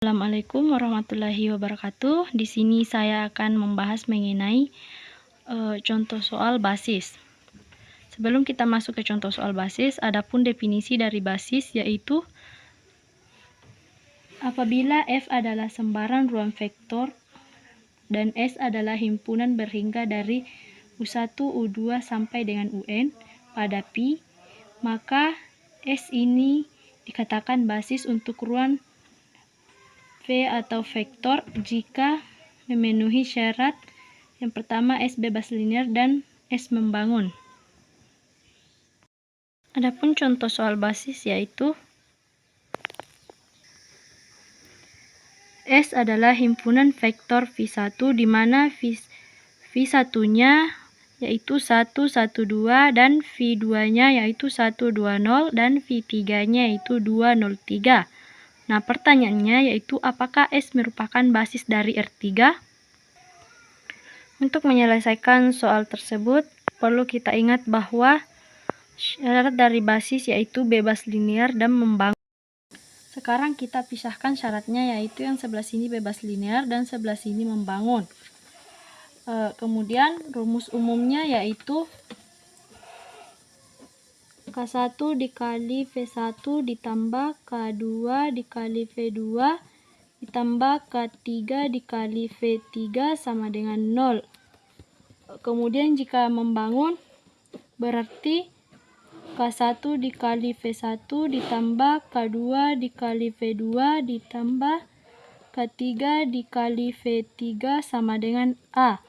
Assalamualaikum warahmatullahi wabarakatuh. Di sini saya akan membahas mengenai contoh soal basis. Sebelum kita masuk ke contoh soal basis, adapun definisi dari basis yaitu apabila F adalah sembarang ruang vektor dan S adalah himpunan berhingga dari U1, U2 sampai dengan UN pada Pi, maka S ini dikatakan basis untuk ruang V atau vektor jika memenuhi syarat yang pertama S bebas linear dan S membangun. Adapun contoh soal basis yaitu S adalah himpunan vektor V1 di mana V1-nya yaitu 1, 1, 2 dan V2-nya yaitu 1, 2, 0 dan V3-nya yaitu 2, 0, 3. Nah, pertanyaannya yaitu apakah S merupakan basis dari R3? Untuk menyelesaikan soal tersebut, perlu kita ingat bahwa syarat dari basis yaitu bebas linear dan membangun. Sekarang kita pisahkan syaratnya, yaitu yang sebelah sini bebas linear dan sebelah sini membangun. Kemudian rumus umumnya yaitu K1 dikali V1 ditambah K2 dikali V2 ditambah K3 dikali V3 sama dengan 0. Kemudian jika membangun berarti K1 dikali V1 ditambah K2 dikali V2 ditambah K3 dikali V3 sama dengan A.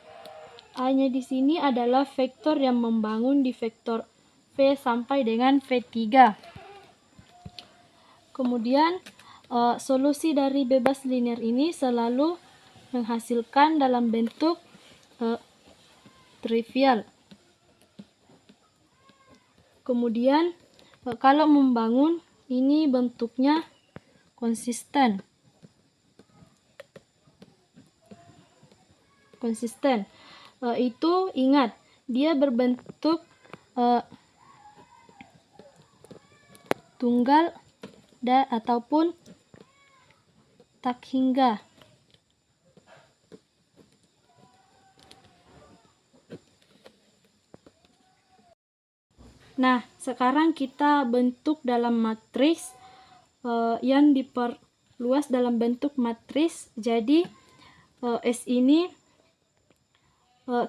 A-nya di sini adalah vektor yang membangun di vektor V sampai dengan V3. Kemudian solusi dari bebas linear ini selalu menghasilkan dalam bentuk trivial. Kemudian kalau membangun ini bentuknya konsisten. Itu ingat dia berbentuk tunggal ataupun tak hingga. Nah, sekarang kita bentuk dalam matriks yang diperluas dalam bentuk matriks. Jadi S ini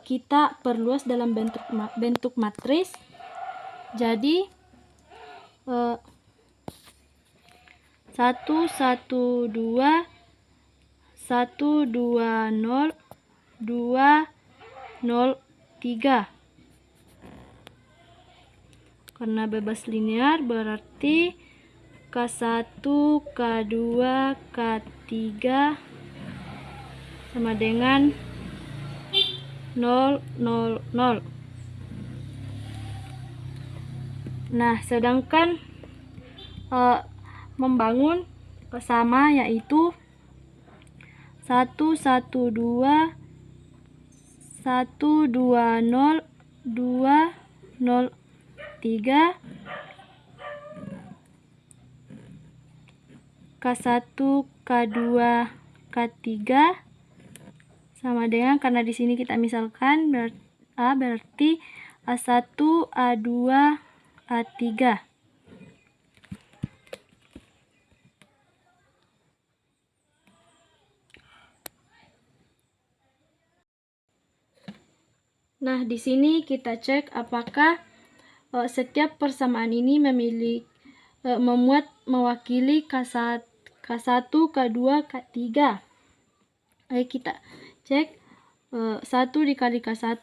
kita perluas dalam bentuk matriks. Jadi 1, 1, 2, 1, 2, 0, 2, 0, 3. Karena bebas linear berarti K1, K2, K3 sama dengan 0, 0, 0. Nah, sedangkan membangun sama yaitu 1, 1, 2, 1, 2, 0, 2, 0, 3. K1, K2, K3 sama dengan, karena di sini kita misalkan A berarti A1, A2, A3. Nah, di sini kita cek apakah setiap persamaan ini mewakili K1, K2, K3. Ayo kita cek 1 dikali K1,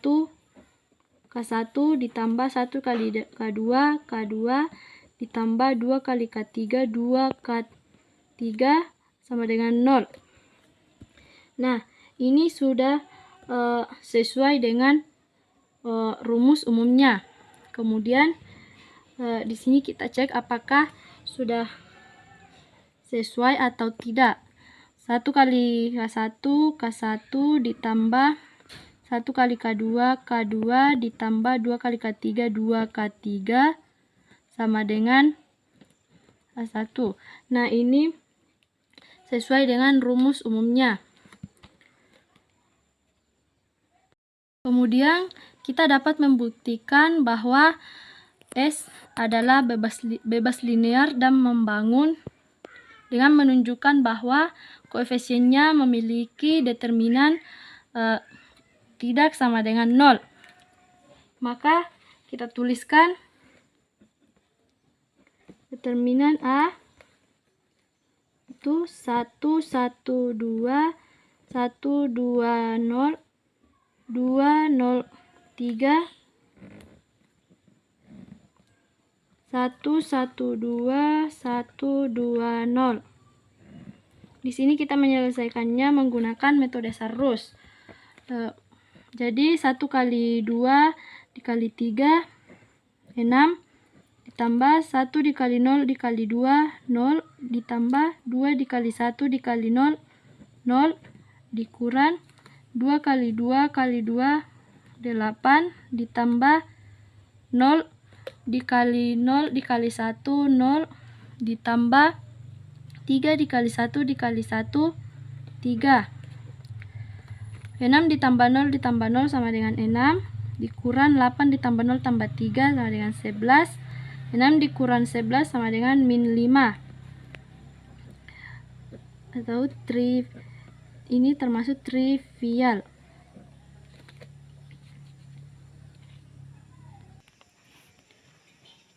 K1 ditambah 1 kali K2, K2 ditambah 2 kali K3, 2 K3 sama dengan 0. Nah, ini sudah sesuai dengan rumus umumnya. Kemudian di sini kita cek apakah sudah sesuai atau tidak. 1, 1 kali K1 ditambah 1 kali K2 ditambah 2 kali K3 2K3 sama dengan K1. Nah, ini sesuai dengan rumus umumnya. Kemudian kita dapat membuktikan bahwa S adalah bebas linear dan membangun dengan menunjukkan bahwa koefisiennya memiliki determinan tidak sama dengan 0. Maka kita tuliskan determinan A itu 1, 1, 2, 1, 2, 0, 2, 0, 3, 1, 1, 2, 1, 2, 0. Di sini kita menyelesaikannya menggunakan metode Sarus. Jadi 1 kali 2 dikali 3 6 ditambah 1 dikali 0 dikali 2 0 ditambah 2 dikali 1 dikali 0 0 dikurang 2 kali 2 kali 2 8 ditambah 0 dikali 0 dikali 1 0 ditambah 3 dikali 1 dikali 1 3. 6 ditambah 0 ditambah 0 sama dengan 6. Dikurang 8 ditambah 0 tambah 3 sama dengan 11. 6 dikurang 11 sama dengan min 5. Atau ini termasuk trivial.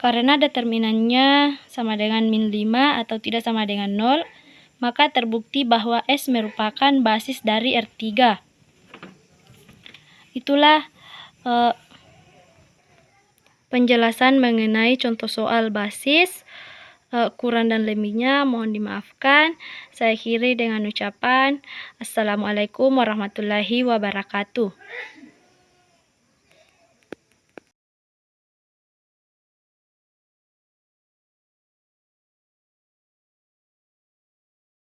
Karena determinannya sama dengan min 5 atau tidak sama dengan 0, maka terbukti bahwa S merupakan basis dari R3. Itulah penjelasan mengenai contoh soal basis. Kurang dan lebihnya mohon dimaafkan. Saya akhiri dengan ucapan Assalamualaikum warahmatullahi wabarakatuh.